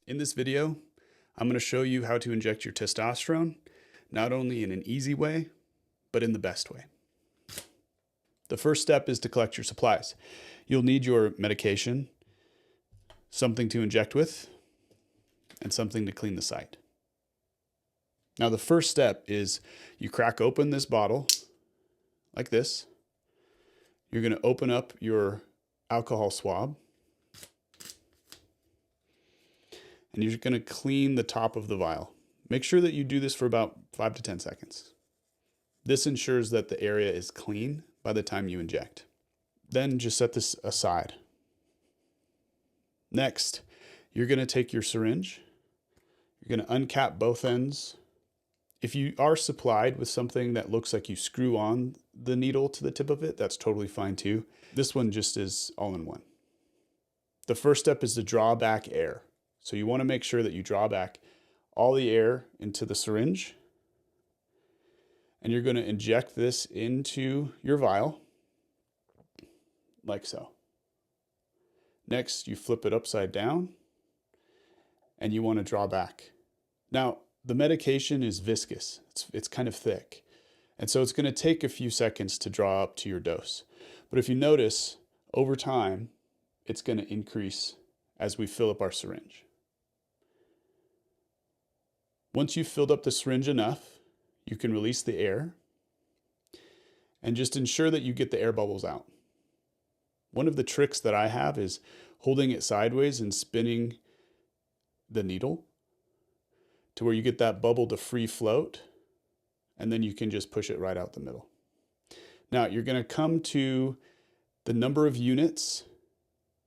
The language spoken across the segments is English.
In this video, I'm going to show you how to inject your testosterone, not only in an easy way, but in the best way. The first step is to collect your supplies. You'll need your medication, something to inject with, and something to clean the site. Now, the first step is you crack open this bottle like this. You're going to open up your alcohol swab, and you're going to clean the top of the vial. Make sure that you do this for about 5 to 10 seconds. This ensures that the area is clean by the time you inject. Then just set this aside. Next, you're going to take your syringe. You're going to uncap both ends. If you are supplied with something that looks like you screw on the needle to the tip of it, that's totally fine too. This one just is all in one. The first step is to draw back air. So you want to make sure that you draw back all the air into the syringe, and you're going to inject this into your vial like so. Next, you flip it upside down and you want to draw back. Now, the medication is viscous. It's kind of thick. And so it's going to take a few seconds to draw up to your dose. But if you notice, over time, it's going to increase as we fill up our syringe. Once you've filled up the syringe enough, you can release the air and just ensure that you get the air bubbles out. One of the tricks that I have is holding it sideways and spinning the needle to where you get that bubble to free float, and then you can just push it right out the middle. Now you're going to come to the number of units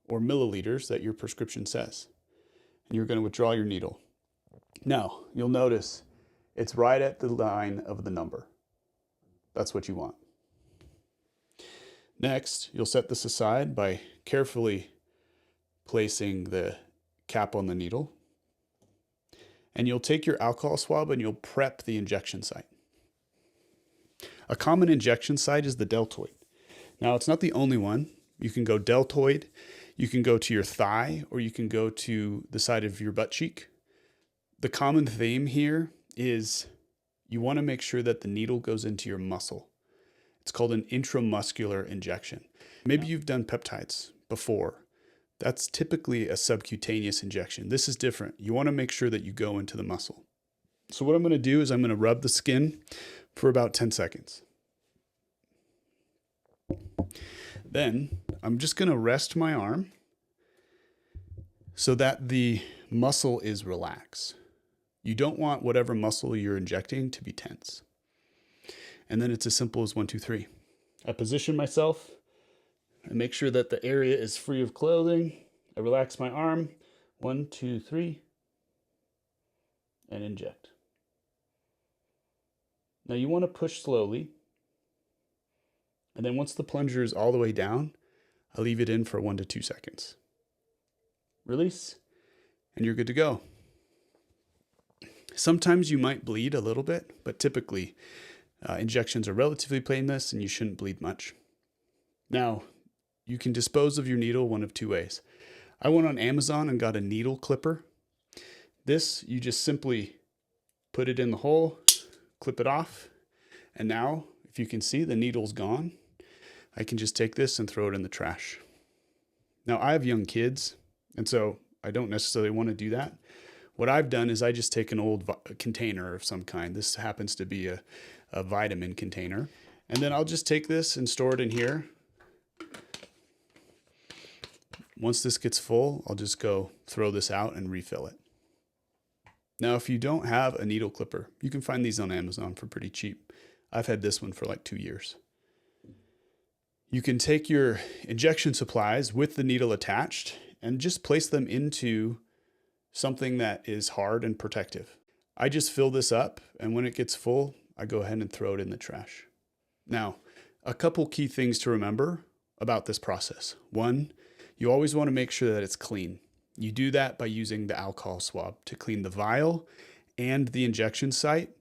or milliliters that your prescription says, and you're going to withdraw your needle. Now you'll notice it's right at the line of the number. That's what you want. Next, you'll set this aside by carefully placing the cap on the needle. And you'll take your alcohol swab and you'll prep the injection site. A common injection site is the deltoid. Now, it's not the only one. You can go deltoid, you can go to your thigh, or you can go to the side of your butt cheek. The common theme here is you want to make sure that the needle goes into your muscle. It's called an intramuscular injection. Maybe you've done peptides before. That's typically a subcutaneous injection. This is different. You want to make sure that you go into the muscle. So what I'm going to do is I'm going to rub the skin for about 10 seconds. Then I'm just going to rest my arm so that the muscle is relaxed. You don't want whatever muscle you're injecting to be tense. And then it's as simple as 1, 2, 3. I position myself. I make sure that the area is free of clothing. I relax my arm. 1, 2, 3. And inject. Now you want to push slowly. And then once the plunger is all the way down, I leave it in for 1 to 2 seconds. Release, and you're good to go. Sometimes you might bleed a little bit, but typically injections are relatively painless and you shouldn't bleed much. Now, you can dispose of your needle one of 2 ways. I went on Amazon and got a needle clipper. This, you just simply put it in the hole, clip it off, and now, if you can see, the needle's gone. I can just take this and throw it in the trash. Now, I have young kids, and so I don't necessarily want to do that. What I've done is I just take an old container of some kind. This happens to be a vitamin container. And then I'll just take this and store it in here. Once this gets full, I'll just go throw this out and refill it. Now, if you don't have a needle clipper, you can find these on Amazon for pretty cheap. I've had this one for like 2 years. You can take your injection supplies with the needle attached and just place them into something that is hard and protective. I just fill this up, and when it gets full, I go ahead and throw it in the trash. Now, a couple key things to remember about this process. 1, you always want to make sure that it's clean. You do that by using the alcohol swab to clean the vial and the injection site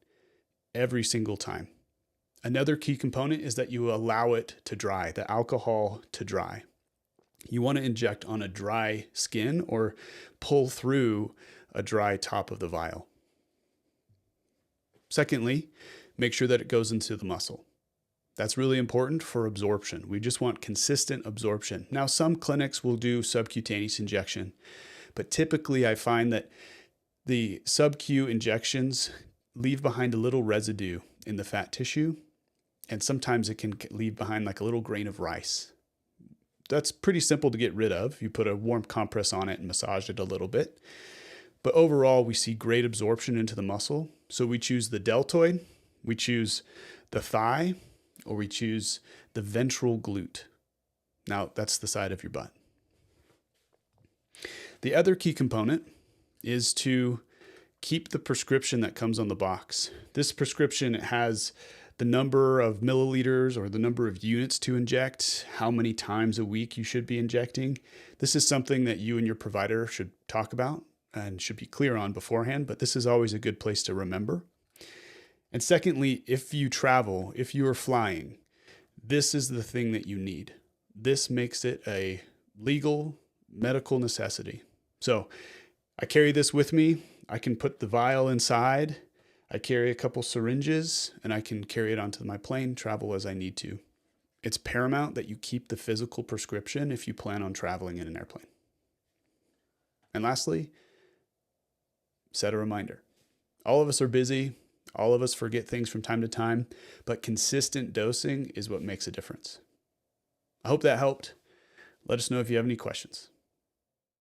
every single time. Another key component is that you allow it to dry, the alcohol to dry. You want to inject on a dry skin or pull through a dry top of the vial. Secondly, make sure that it goes into the muscle. That's really important for absorption. We just want consistent absorption. Now, some clinics will do subcutaneous injection, but typically I find that the sub-Q injections leave behind a little residue in the fat tissue, and sometimes it can leave behind like a little grain of rice. That's pretty simple to get rid of. You put a warm compress on it and massage it a little bit. But overall, we see great absorption into the muscle. So we choose the deltoid, we choose the thigh, or we choose the ventral glute. Now, that's the side of your butt. The other key component is to keep the prescription that comes on the box. This prescription has the number of milliliters or the number of units to inject, how many times a week you should be injecting. This is something that you and your provider should talk about and should be clear on beforehand, but this is always a good place to remember. And secondly, if you travel, if you are flying, this is the thing that you need. This makes it a legal medical necessity. So I carry this with me. I can put the vial inside. I carry a couple syringes and I can carry it onto my plane, travel as I need to. It's paramount that you keep the physical prescription if you plan on traveling in an airplane. And lastly, set a reminder. All of us are busy. All of us forget things from time to time, but consistent dosing is what makes a difference. I hope that helped. Let us know if you have any questions.